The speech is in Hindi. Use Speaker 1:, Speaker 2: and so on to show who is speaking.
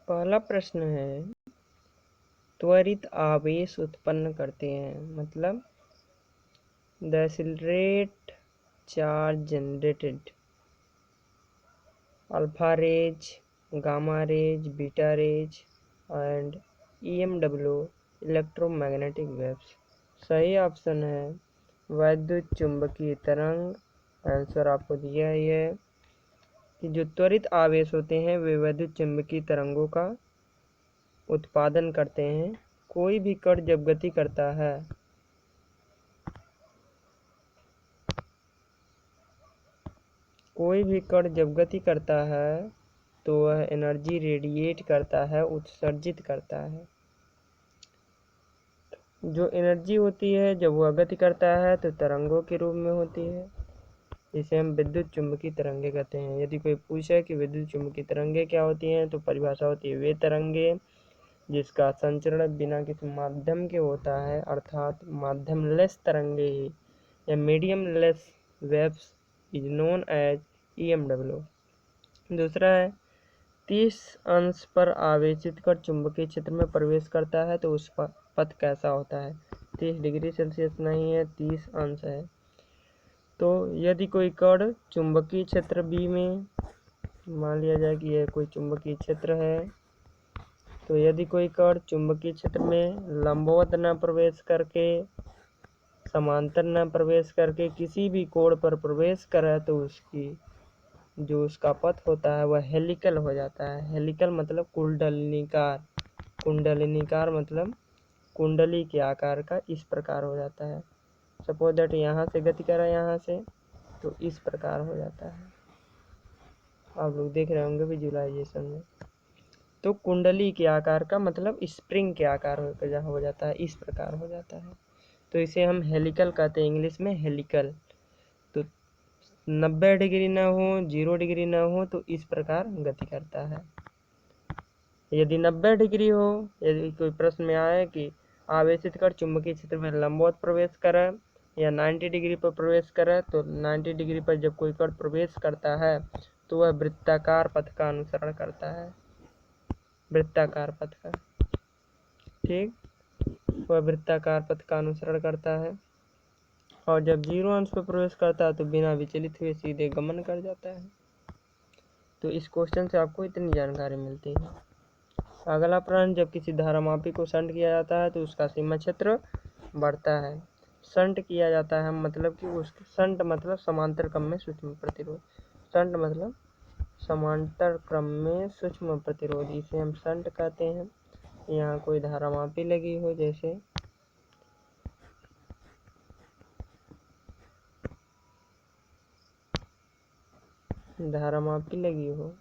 Speaker 1: पहला प्रश्न है, त्वरित आवेश उत्पन्न करते हैं, मतलब the accelerate charge generated, alpha rays, gamma rays, beta rays and EMW, electromagnetic waves. सही ऑप्शन है वैद्युत चुंबकीय तरंग। आंसर आपको दिया ही है कि जो त्वरित आवेश होते हैं वे वैद्युत चुंबकीय तरंगों का उत्पादन करते हैं। कोई भी कण जब गति करता है तो वह एनर्जी रेडिएट करता है, उत्सर्जित करता है। जो एनर्जी होती है जब वह गति करता है तो तरंगों के रूप में होती है, इसे हम विद्युत चुंबकीय तरंगे कहते हैं। यदि कोई पूछे कि विद्युत चुंबकीय तरंगे क्या होती हैं तो परिभाषा होती है, वे तरंगे जिसका संचरण बिना किसी माध्यम के होता है, अर्थात माध्यमलेस तरंगे या mediumless waves is known as EMW। दूसरा है, 30 अंश पर आवेशित कण चुंबकीय क्षेत्र में प्रवेश करता है तो उस पथ कैसा होता है। 30 डिग्री सेल्सियस नहीं है, 30 अंश है। तो यदि कोई कण चुंबकीय क्षेत्र B में, मान लिया जाए कि यह कोई चुंबकीय क्षेत्र है, तो यदि कोई कण चुंबकीय क्षेत्र में लंबवत न प्रवेश करके, समांतर न प्रवेश करके किसी भी कोण पर प्रवेश करे तो उसका पथ होता है वह हेलिकल हो जाता है। हेलिकल मतलब कुंडलिनीकार, कुंडलिनीकार मतलब कुंडली के आकार का इस प्रकार हो जाता है। सपोज दैट यहाँ से गति करा यहाँ से तो इस प्रकार हो जाता है। आप लोग देख रहे होंगे विजुअलाइजेशन में। तो कुंडली के आकार का मतलब स्प्रिंग के आकार हो जाता है, इस प्रकार हो जाता है। तो इसे हम हेलिकल कहते हैं, इंग्लिश में हेलिकल। तो 90 डिग्री ना हो, 0 डिग्री ना हो तो इस प्रकार गति करता है। यदि 90 डिग्री हो, यदि कोई प्रश्न में आए कि आवेशित कण चुंबकीय क्षेत्र में लंबवत प्रवेश करे या 90 डिग्री पर प्रवेश करे, तो 90 डिग्री पर जब कोई कण प्रवेश करता है तो वह वृत्ताकार पथ का अनुसरण करता है, वृत्ताकार पथ का, ठीक, वह वृत्ताकार पथ का अनुसरण करता है। और जब 0 अंश पर प्रवेश करता है तो बिना विचलित हुए सीधे गमन कर जाता है। तो इस क्वेश्चन से आपको इतनी जानकारी मिलती है। अगला प्रश्न, जब किसी धारामापी को शंट किया जाता है तो उसका सीमा क्षेत्र बढ़ता है। शंट किया जाता है मतलब कि उसके शंट मतलब समांतर क्रम में सूक्ष्म प्रतिरोध, शंट मतलब समांतर क्रम में सूक्ष्म प्रतिरोध, इसे हम शंट कहते हैं। यहाँ कोई धारामापी लगी हो, जैसे धारामापी लगी हो